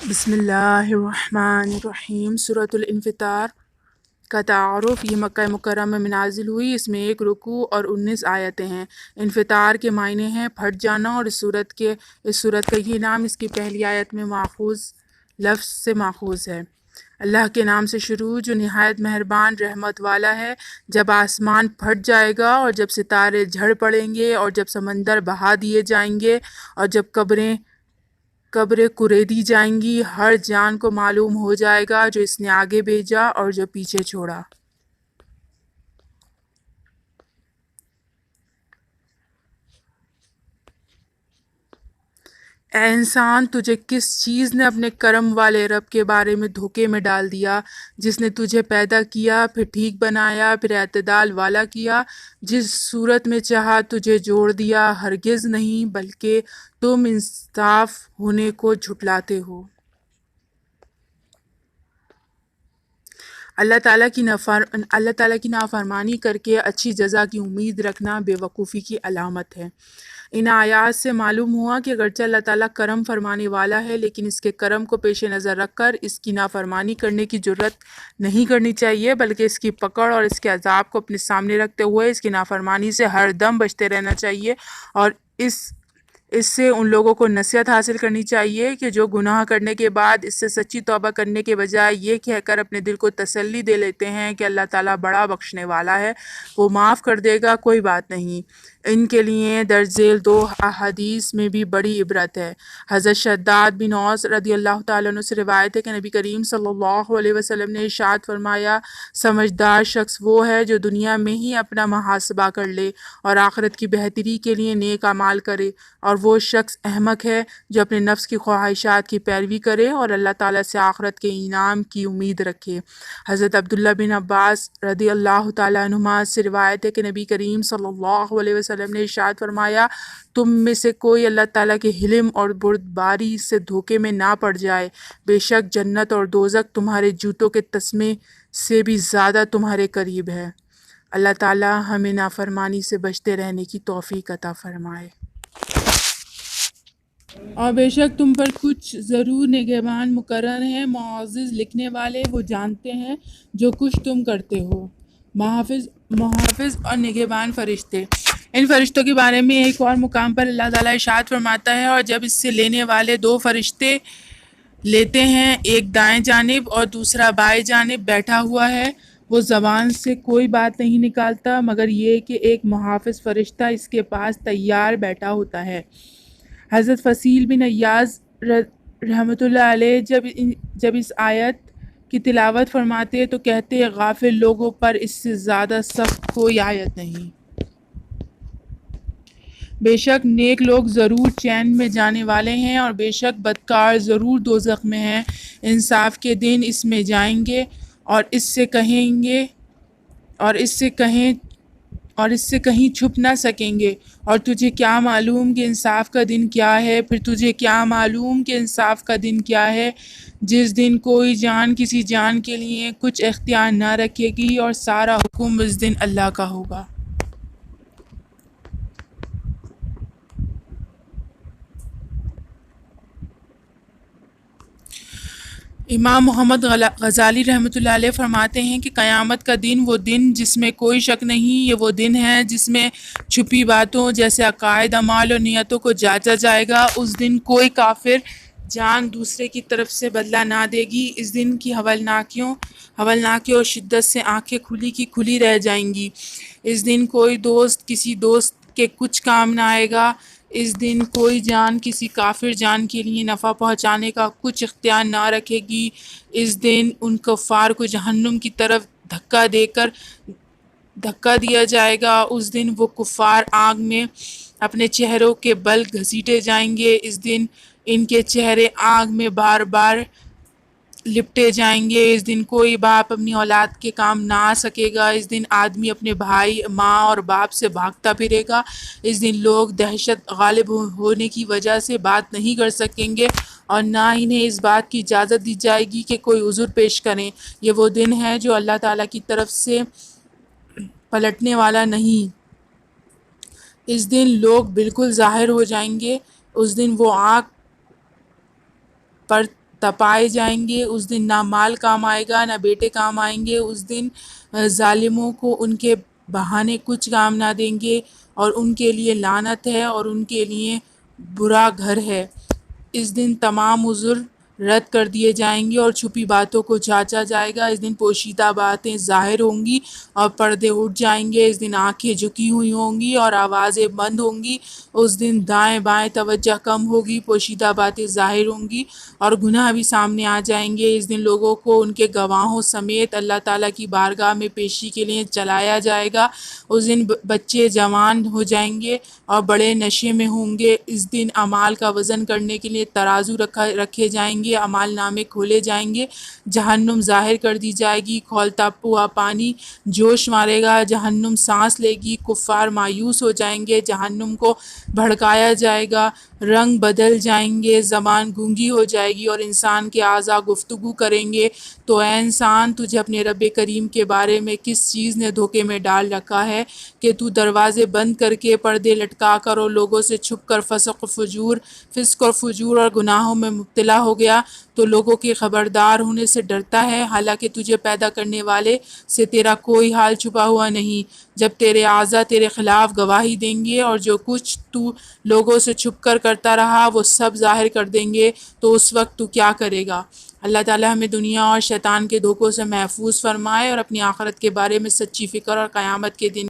بسم اللہ الرحمن الرحیم۔ سورۃ الانفطار کا تعارف۔ یہ مکہ مکرمہ میں نازل ہوئی۔ اس میں 1 رکوع اور 19 آیتیں ہیں۔ انفطار کے معنی ہیں پھٹ جانا، اور اس صورت کا یہ نام اس کی پہلی آیت میں ماخوذ لفظ سے ماخوذ ہے۔ اللہ کے نام سے شروع جو نہایت مہربان رحمت والا ہے۔ جب آسمان پھٹ جائے گا، اور جب ستارے جھڑ پڑیں گے، اور جب سمندر بہا دیے جائیں گے، اور جب قبریں کریدی جائیں گی، ہر جان کو معلوم ہو جائے گا جو اس نے آگے بھیجا اور جو پیچھے چھوڑا۔ اے انسان، تجھے کس چیز نے اپنے کرم والے رب کے بارے میں دھوکے میں ڈال دیا، جس نے تجھے پیدا کیا، پھر ٹھیک بنایا، پھر اعتدال والا کیا، جس صورت میں چاہا تجھے جوڑ دیا۔ ہرگز نہیں، بلکہ تم انصاف ہونے کو جھٹلاتے ہو۔ اللہ تعالیٰ کی نافرمانی کر کے اچھی جزا کی امید رکھنا بے وقوفی کی علامت ہے۔ ان آیات سے معلوم ہوا کہ اگرچہ اللہ تعالیٰ کرم فرمانے والا ہے، لیکن اس کے کرم کو پیش نظر رکھ کر اس کی نافرمانی کرنے کی جرات نہیں کرنی چاہیے، بلکہ اس کی پکڑ اور اس کے عذاب کو اپنے سامنے رکھتے ہوئے اس کی نافرمانی سے ہر دم بچتے رہنا چاہیے، اور اس سے ان لوگوں کو نصیحت حاصل کرنی چاہیے کہ جو گناہ کرنے کے بعد اس سے سچی توبہ کرنے کے بجائے یہ کہہ کر اپنے دل کو تسلی دے لیتے ہیں کہ اللہ تعالیٰ بڑا بخشنے والا ہے، وہ معاف کر دے گا، کوئی بات نہیں۔ ان کے لیے درج ذیل 2 احادیث میں بھی بڑی عبرت ہے۔ حضرت شداد بن اوس رضی اللہ تعالیٰ عنہ سے روایت ہے کہ نبی کریم صلی اللہ علیہ وسلم نے ارشاد فرمایا، سمجھدار شخص وہ ہے جو دنیا میں ہی اپنا محاسبہ کر لے اور آخرت کی بہتری کے لیے نیک اعمال کرے، اور وہ شخص احمق ہے جو اپنے نفس کی خواہشات کی پیروی کرے اور اللہ تعالیٰ سے آخرت کے انعام کی امید رکھے۔ حضرت عبداللہ بن عباس رضی اللہ تعالیٰ عنہما سے روایت ہے کہ نبی کریم صلی اللہ علیہ وسلم نے ارشاد فرمایا، تم میں سے کوئی اللہ تعالیٰ کے حلم اور بردباری سے دھوکے میں نہ پڑ جائے۔ بے شک جنت اور دوزخ تمہارے جوتوں کے تسمے سے بھی زیادہ تمہارے قریب ہے۔ اللہ تعالیٰ ہمیں نافرمانی سے بچتے رہنے کی توفیق عطا فرمائے۔ اور بے شک تم پر کچھ ضرور نگہبان مقرر ہیں، معزز لکھنے والے، وہ جانتے ہیں جو کچھ تم کرتے ہو۔ محافظ اور نگہبان فرشتے۔ ان فرشتوں کے بارے میں ایک اور مقام پر اللہ تعالیٰ ارشاد فرماتا ہے، اور جب اس سے لینے والے 2 فرشتے لیتے ہیں، ایک دائیں جانب اور دوسرا بائیں جانب بیٹھا ہوا ہے، وہ زبان سے کوئی بات نہیں نکالتا مگر یہ کہ ایک محافظ فرشتہ اس کے پاس تیار بیٹھا ہوتا ہے۔ حضرت فصیل بن ایاز رحمۃ اللہ علیہ جب اس آیت کی تلاوت فرماتے تو کہتے، غافل لوگوں پر اس سے زیادہ سخت کوئی آیت نہیں۔ بے شک نیک لوگ ضرور چین میں جانے والے ہیں، اور بے شک بدکار ضرور دوزخ میں ہیں۔ انصاف کے دن اس میں جائیں گے اور اس سے کہیں چھپ نہ سکیں گے، اور تجھے کیا معلوم کہ انصاف کا دن کیا ہے؟ پھر تجھے کیا معلوم کہ انصاف کا دن کیا ہے؟ جس دن کوئی جان کسی جان کے لیے کچھ اختیار نہ رکھے گی، اور سارا حکم اس دن اللہ کا ہوگا۔ امام محمد غزالی رحمۃ اللہ علیہ فرماتے ہیں کہ قیامت کا دن وہ دن جس میں کوئی شک نہیں، یہ وہ دن ہے جس میں چھپی باتوں جیسے عقائد، اعمال اور نیتوں کو جانچا جائے گا۔ اس دن کوئی کافر جان دوسرے کی طرف سے بدلہ نہ دے گی۔ اس دن کی ہولناکیوں اور شدت سے آنکھیں کھلی کی کھلی رہ جائیں گی۔ اس دن کوئی دوست کسی دوست کے کچھ کام نہ آئے گا۔ اس دن کوئی جان کسی کافر جان کے لیے نفع پہنچانے کا کچھ اختیار نہ رکھے گی۔ اس دن ان کفار کو جہنم کی طرف دھکا دیا جائے گا۔ اس دن وہ کفار آگ میں اپنے چہروں کے بل گھسیٹے جائیں گے۔ اس دن ان کے چہرے آگ میں بار بار لپٹے جائیں گے۔ اس دن کوئی باپ اپنی اولاد کے کام نہ آ سکے گا۔ اس دن آدمی اپنے بھائی، ماں اور باپ سے بھاگتا پھرے گا۔ اس دن لوگ دہشت غالب ہونے کی وجہ سے بات نہیں کر سکیں گے، اور نہ انہیں اس بات کی اجازت دی جائے گی کہ کوئی عذر پیش کریں۔ یہ وہ دن ہے جو اللہ تعالیٰ کی طرف سے پلٹنے والا نہیں۔ اس دن لوگ بالکل ظاہر ہو جائیں گے۔ اس دن وہ آنکھ پر تپائے جائیں گے، اس دن نہ مال کام آئے گا نہ بیٹے کام آئیں گے، اس دن ظالموں کو ان کے بہانے کچھ کام نہ دیں گے، اور ان کے لیے لعنت ہے اور ان کے لیے برا گھر ہے۔ اس دن تمام عذر رد کر دیے جائیں گے اور چھپی باتوں کو جانچا جائے گا۔ اس دن پوشیدہ باتیں ظاہر ہوں گی اور پردے اٹھ جائیں گے۔ اس دن آنکھیں جھکی ہوئی ہوں گی اور آوازیں بند ہوں گی۔ اس دن دائیں بائیں توجہ کم ہوگی، پوشیدہ باتیں ظاہر ہوں گی اور گناہ بھی سامنے آ جائیں گے۔ اس دن لوگوں کو ان کے گواہوں سمیت اللہ تعالیٰ کی بارگاہ میں پیشی کے لیے چلایا جائے گا۔ اس دن بچے جوان ہو جائیں گے اور بڑے نشے میں ہوں گے۔ اس دن اعمال کا وزن کرنے کے لیے ترازو رکھے جائیں گے، اعمال نامے کھولے جائیں گے، جہنم ظاہر کر دی جائے گی، کھولتا ہوا پانی جوش مارے گا، جہنم سانس لے گی، کفار مایوس ہو جائیں گے، جہنم کو بھڑکایا جائے گا، رنگ بدل جائیں گے، زبان گونگی ہو جائے گی اور انسان کے اعضاء گفتگو کریں گے۔ تو اے انسان، تجھے اپنے رب کریم کے بارے میں کس چیز نے دھوکے میں ڈال رکھا ہے کہ تو دروازے بند کر کے، پردے لٹکا کر اور لوگوں سے چھپ کر فسق اور فجور اور گناہوں میں مبتلا ہو گیا؟ تو لوگوں کے خبردار ہونے سے ڈرتا ہے، حالانکہ تجھے پیدا کرنے والے سے تیرا کوئی حال چھپا ہوا نہیں۔ جب تیرے اعضاء تیرے خلاف گواہی دیں گے اور جو کچھ تو لوگوں سے چھپ کر کرتا رہا وہ سب ظاہر کر دیں گے، تو اس وقت تو کیا کرے گا؟ اللہ تعالیٰ ہمیں دنیا اور شیطان کے دھوکوں سے محفوظ فرمائے اور اپنی آخرت کے بارے میں سچی فکر اور قیامت کے دن